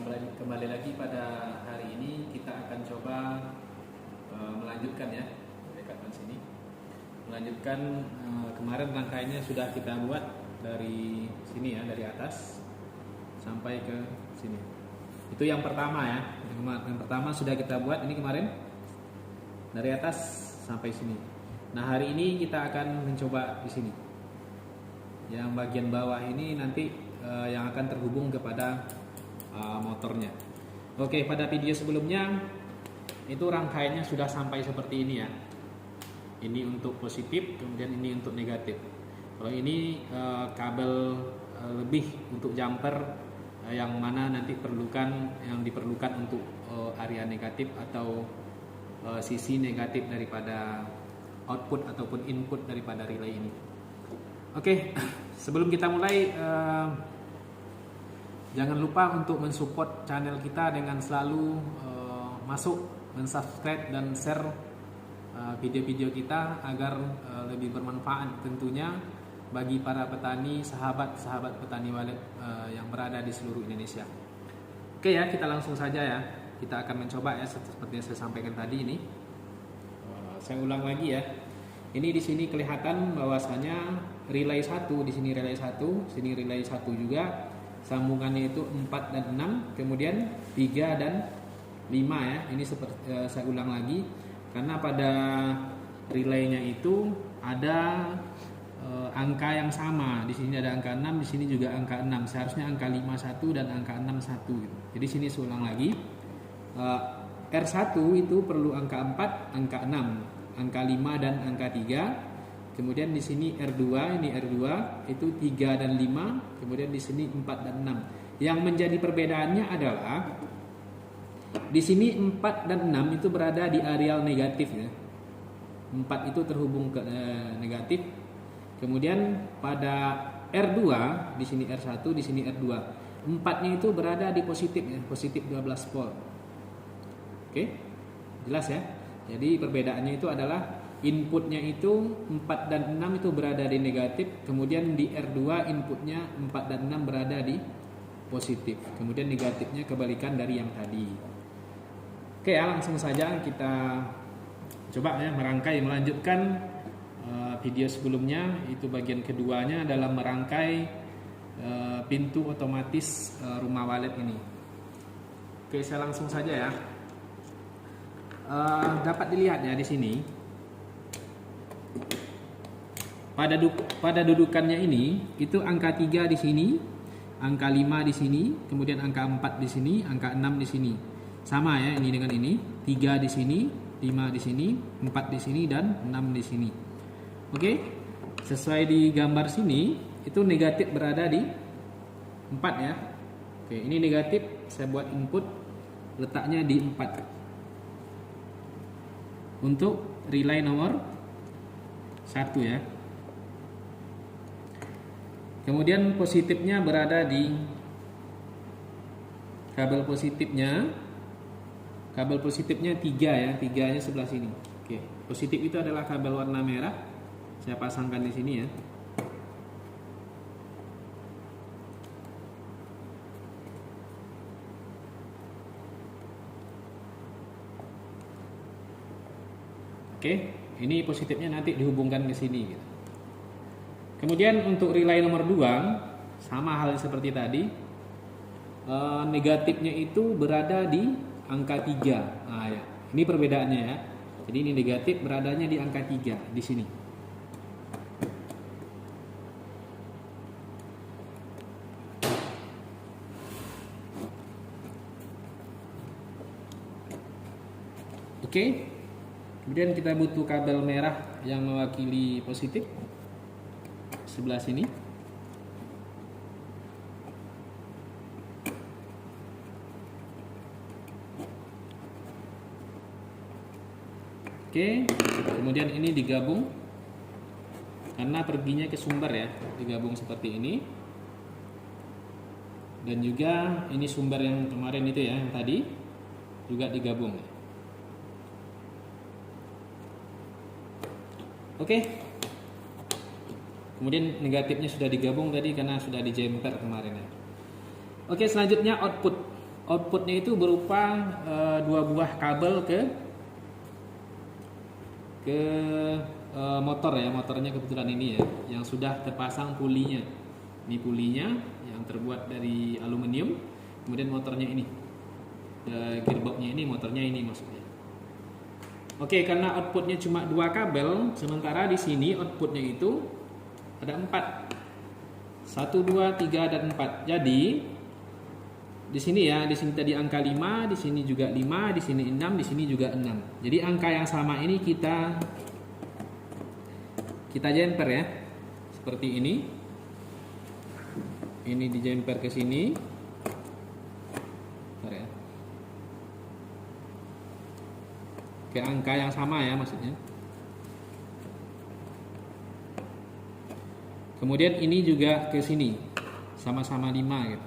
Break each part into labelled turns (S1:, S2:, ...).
S1: kembali lagi pada hari ini kita akan coba melanjutkan ya, dekatkan sini. Melanjutkan kemarin rangkaiannya sudah kita buat dari sini ya, dari atas sampai ke sini. Itu yang pertama ya. Yang pertama sudah kita buat ini kemarin dari atas sampai sini. Nah, hari ini kita akan mencoba di sini. Yang bagian bawah ini nanti yang akan terhubung kepada motornya. Oke, pada video sebelumnya itu rangkaiannya sudah sampai seperti ini ya. Ini untuk positif, kemudian ini untuk negatif. Kalau ini kabel lebih untuk jumper yang mana nanti diperlukan untuk area negatif atau sisi negatif daripada output ataupun input daripada relay ini. Oke, sebelum kita mulai jangan lupa untuk mensupport channel kita dengan selalu masuk, mensubscribe dan share video-video kita agar lebih bermanfaat tentunya bagi para petani, sahabat-sahabat petani walet yang berada di seluruh Indonesia. Oke ya, kita langsung saja ya. Kita akan mencoba ya seperti yang saya sampaikan tadi ini. Saya ulang lagi ya. Ini di sini kelihatan bahwasanya relay 1, di sini relay 1, sini relay 1 juga. Sambungannya itu 4 dan 6, kemudian 3 dan 5 ya. Ini seperti saya ulang lagi karena pada relaynya itu ada angka yang sama. Di sini ada angka 6, di sini juga angka 6. Seharusnya angka 51 dan angka 61 gitu. Jadi sini saya ulang lagi. R1 itu perlu angka 4, angka 6, angka 5 dan angka 3. Kemudian di sini R2, ini R2 itu 3 dan 5, kemudian di sini 4 dan 6. Yang menjadi perbedaannya adalah di sini 4 dan 6 itu berada di areal negatif ya. 4 itu terhubung ke negatif. Kemudian pada R2, di sini R1, di sini R2. 4-nya itu berada di positif ya, positif 12 volt. Oke? Jelas ya? Jadi perbedaannya itu adalah inputnya itu 4 dan 6 itu berada di negatif, kemudian di R2 inputnya 4 dan 6 berada di positif, kemudian negatifnya kebalikan dari yang tadi. Oke ya, langsung saja kita coba ya melanjutkan video sebelumnya. Itu bagian keduanya dalam merangkai pintu otomatis rumah walet ini. Oke, saya langsung saja ya. Dapat dilihat ya di sini. Pada dudukannya ini itu angka 3 di sini, angka 5 di sini, kemudian angka 4 di sini, angka 6 di sini. Sama ya ini dengan ini, 3 di sini, 5 di sini, 4 di sini dan 6 di sini. Oke. Sesuai di gambar sini itu negatif berada di 4 ya. Oke, ini negatif, saya buat input letaknya di 4. Untuk relay nomor 1 ya. Kemudian positifnya berada di kabel positifnya 3 ya, 3-nya sebelah sini. Oke, positif itu adalah kabel warna merah. Saya pasangkan di sini ya. Oke, ini positifnya nanti dihubungkan ke sini gitu. Kemudian untuk relay nomor 2 sama hal seperti tadi, negatifnya itu berada di angka 3. Nah, ya. Ini perbedaannya ya. Jadi ini negatif beradanya di angka 3 di sini. Oke. Kemudian kita butuh kabel merah yang mewakili positif sebelah sini. Oke, kemudian ini digabung karena perginya ke sumber ya, digabung seperti ini. Dan juga ini sumber yang kemarin itu ya, yang tadi juga digabung. Oke. Kemudian negatifnya sudah digabung tadi karena sudah dijemper kemarin ya. Oke, selanjutnya output. Outputnya itu berupa dua buah kabel ke motor ya. Motornya kebetulan ini ya, yang sudah terpasang pulinya. Ini pulinya yang terbuat dari aluminium. Kemudian motornya ini, gearboxnya ini, motornya ini maksudnya. Oke, karena outputnya cuma dua kabel, sementara di sini outputnya itu ada 4. 1, 2, 3 dan 4. Jadi di sini ya, di sini tadi angka 5, di sini juga 5, di sini 6, di sini juga 6. Jadi angka yang sama ini kita jemper ya. Seperti ini. Ini dijemper ke sini. Bentar ya. Ke angka yang sama ya maksudnya. Kemudian ini juga ke sini. Sama-sama 5 gitu.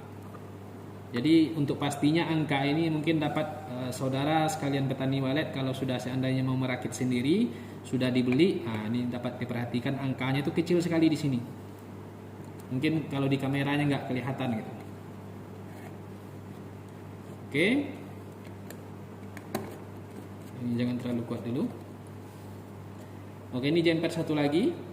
S1: Jadi untuk pastinya angka ini mungkin dapat saudara sekalian petani walet, kalau sudah seandainya mau merakit sendiri, sudah dibeli, nah ini dapat diperhatikan angkanya itu kecil sekali di sini. Mungkin kalau di kameranya nggak kelihatan gitu. Oke, ini jangan terlalu kuat dulu. Oke, ini jemper satu lagi.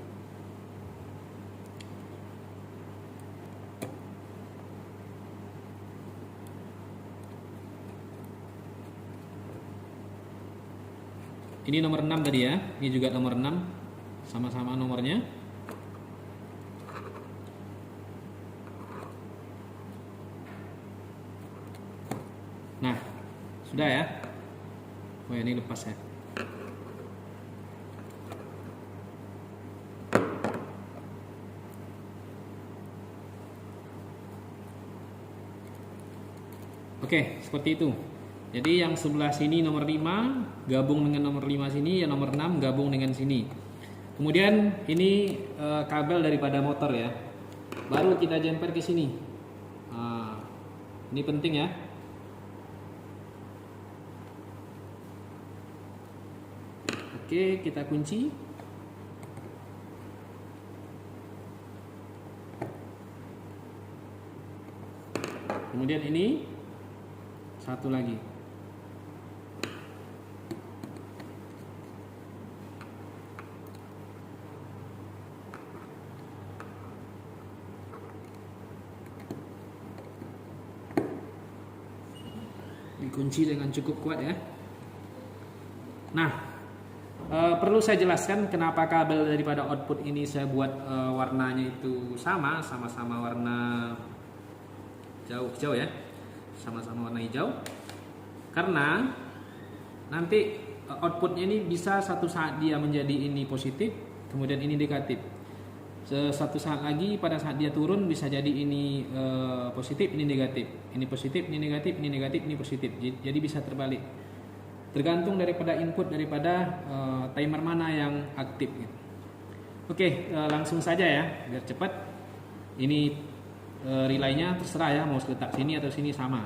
S1: Ini nomor 6 tadi ya. Ini juga nomor 6. Sama-sama nomornya. Nah, sudah ya. Oh, ini lepas ya. Oke, seperti itu. Jadi yang sebelah sini nomor 5 gabung dengan nomor 5 sini, yang nomor 6 gabung dengan sini. Kemudian ini kabel daripada motor ya. Baru kita jemper ke sini. Nah, ini penting ya. Oke, kita kunci. Kemudian ini satu lagi. Dikunci dengan cukup kuat ya. Nah, perlu saya jelaskan kenapa kabel daripada output ini saya buat warnanya itu sama-sama warna hijau ya, sama-sama warna hijau. Karena nanti outputnya ini bisa satu saat dia menjadi ini positif, kemudian ini negatif. Satu saat lagi pada saat dia turun bisa jadi ini positif, ini negatif, ini positif, ini negatif, ini negatif, ini positif. Jadi bisa terbalik. Tergantung daripada input daripada timer mana yang aktif gitu. Oke, langsung saja ya biar cepat. Ini relaynya terserah ya mau letak sini atau sini sama.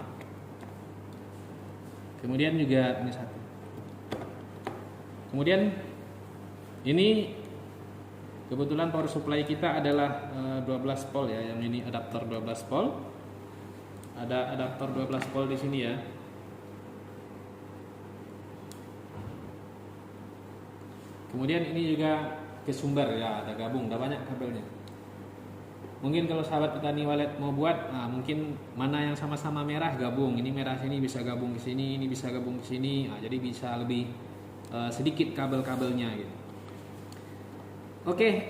S1: Kemudian juga ini satu. Kemudian ini kebetulan power supply kita adalah 12 volt ya. Yang ini adaptor 12 volt. Ada adaptor 12 volt di sini ya. Kemudian ini juga ke sumber ya, ada gabung, ada banyak kabelnya. Mungkin kalau sahabat petani walet mau buat, nah mungkin mana yang sama-sama merah gabung. Ini merah sini bisa gabung ke sini, ini bisa gabung ke sini. Nah, jadi bisa lebih sedikit kabel-kabelnya gitu. Oke,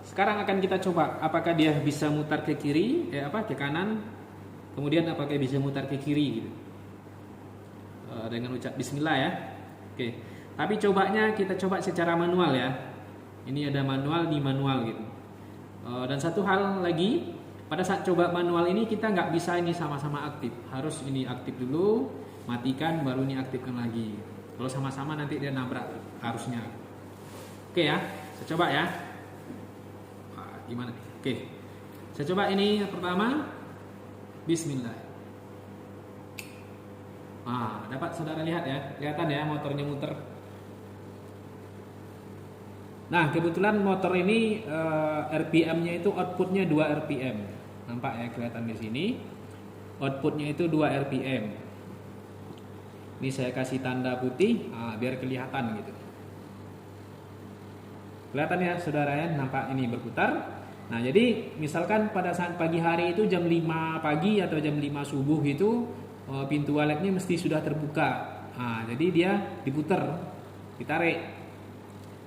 S1: sekarang akan kita coba apakah dia bisa mutar ke kiri, ke kanan, kemudian apakah bisa mutar ke kiri gitu. Dengan ucap bismillah ya. Oke, tapi cobanya kita coba secara manual ya. Ini ada manual di manual gitu. Dan satu hal lagi, pada saat coba manual ini kita nggak bisa ini sama-sama aktif. Harus ini aktif dulu, matikan, baru ini aktifkan lagi. Kalau sama-sama nanti dia nabrak arusnya. Oke ya. Saya coba ya. Gimana? Oke. Saya coba ini yang pertama. Bismillah. Dapat saudara lihat ya. Kelihatan ya motornya muter. Nah, kebetulan motor ini RPM-nya itu outputnya 2 RPM. Nampak ya, kelihatan di sini. outputnya itu 2 RPM. Ini saya kasih tanda putih biar kelihatan gitu. Kelihatan ya saudara ya, nampak ini berputar. Nah jadi misalkan pada saat pagi hari itu jam 5 pagi atau jam 5 subuh itu pintu waletnya mesti sudah terbuka. Jadi dia diputer, ditarik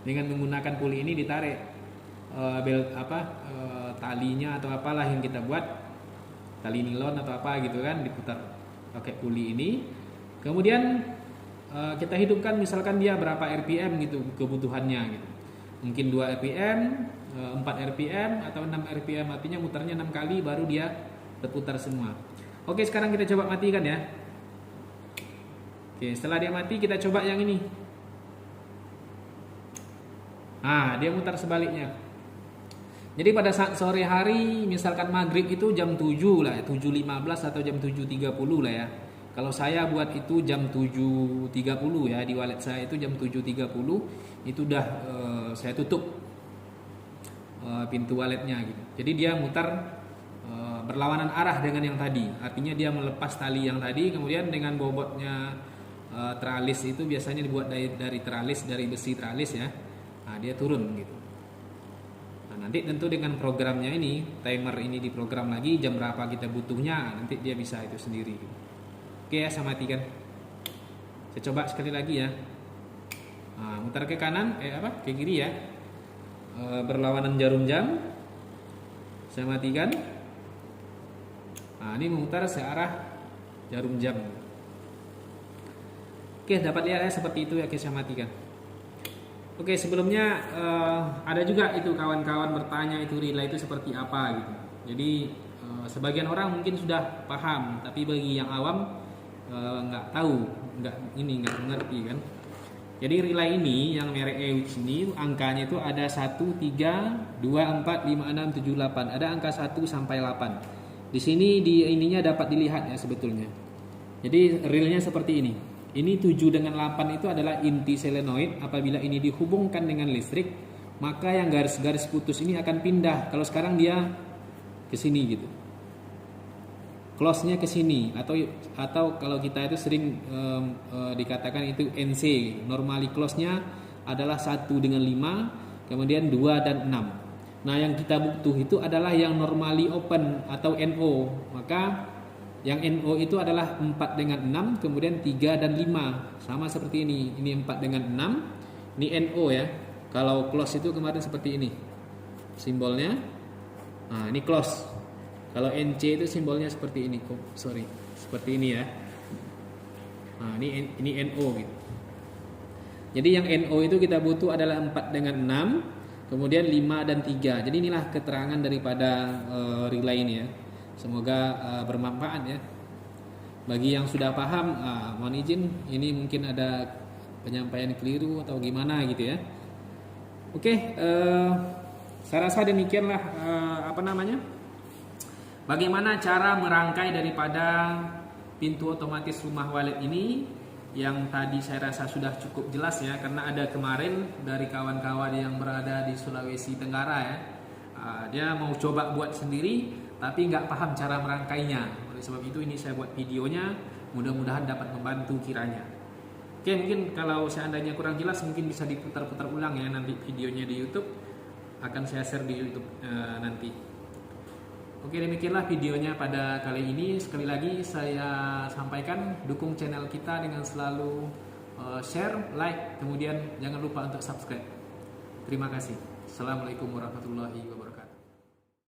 S1: dengan menggunakan puli ini, ditarik talinya atau apalah yang kita buat, tali nilon atau apa gitu kan, diputar pakai puli ini. Kemudian kita hidupkan misalkan dia berapa RPM gitu kebutuhannya gitu. Mungkin 2 RPM, 4 RPM atau 6 RPM, artinya mutarnya 6 kali baru dia terputar semua. Oke, sekarang kita coba matikan ya. Oke, setelah dia mati kita coba yang ini. Dia mutar sebaliknya. Jadi pada saat sore hari misalkan maghrib itu jam 7 lah, 7.15 atau jam 7.30 lah ya. Kalau saya buat itu jam 7.30 ya, di wallet saya itu jam 7.30 itu udah saya tutup pintu walletnya gitu. Jadi dia mutar berlawanan arah dengan yang tadi. Artinya dia melepas tali yang tadi, kemudian dengan bobotnya teralis itu biasanya dibuat dari teralis, dari besi teralis ya. Dia turun gitu. Nanti tentu dengan programnya ini, timer ini diprogram lagi jam berapa kita butuhnya, nanti dia bisa itu sendiri gitu. Oke ya, saya matikan. Saya coba sekali lagi ya. Mutar ke kanan, ke kiri ya. Berlawanan jarum jam. Saya matikan. Ini memutar searah jarum jam. Oke, dapat lihat ya seperti itu ya. Oke, saya matikan. Oke, sebelumnya ada juga itu kawan-kawan bertanya itu relay itu seperti apa gitu. Jadi sebagian orang mungkin sudah paham, tapi bagi yang awam nggak tahu, nggak mengerti kan. Jadi relay ini yang merek EWIX ini angkanya itu ada 1, 3, 2, 4, 5, 6, 7, 8. Ada angka 1 sampai 8. Di sini di ininya dapat dilihat ya sebetulnya. Jadi realnya seperti ini. Ini 7 dengan 8 itu adalah inti selenoid. Apabila ini dihubungkan dengan listrik, maka yang garis-garis putus ini akan pindah. Kalau sekarang dia ke sini gitu. Close-nya ke sini atau kalau kita itu sering dikatakan itu NC. Normally close-nya adalah 1 dengan 5, kemudian 2 dan 6. Nah, yang kita butuh itu adalah yang normally open atau NO. Maka yang NO itu adalah 4 dengan 6, kemudian 3 dan 5. Sama seperti ini. Ini 4 dengan 6. Ini NO ya. Kalau close itu kemarin seperti ini. Simbolnya. Ini close. Kalau NC itu simbolnya seperti ini. Seperti ini ya. Ini NO gitu. Jadi yang NO itu kita butuh adalah 4 dengan 6, kemudian 5 dan 3. Jadi inilah keterangan daripada relay ini ya. Semoga bermanfaat ya. Bagi yang sudah paham, mohon izin ini mungkin ada penyampaian keliru atau gimana gitu ya. Oke, saya rasa demikianlah bagaimana cara merangkai daripada pintu otomatis rumah wallet ini, yang tadi saya rasa sudah cukup jelas ya, karena ada kemarin dari kawan-kawan yang berada di Sulawesi Tenggara ya. Dia mau coba buat sendiri tapi nggak paham cara merangkainya. Oleh sebab itu ini saya buat videonya, mudah-mudahan dapat membantu kiranya. Oke, mungkin kalau seandainya kurang jelas mungkin bisa diputar-putar ulang ya nanti videonya di YouTube, akan saya share di YouTube nanti. Oke, demikianlah videonya pada kali ini. Sekali lagi saya sampaikan, dukung channel kita dengan selalu share, like, kemudian jangan lupa untuk subscribe. Terima kasih. Assalamualaikum warahmatullahi wabarakatuh.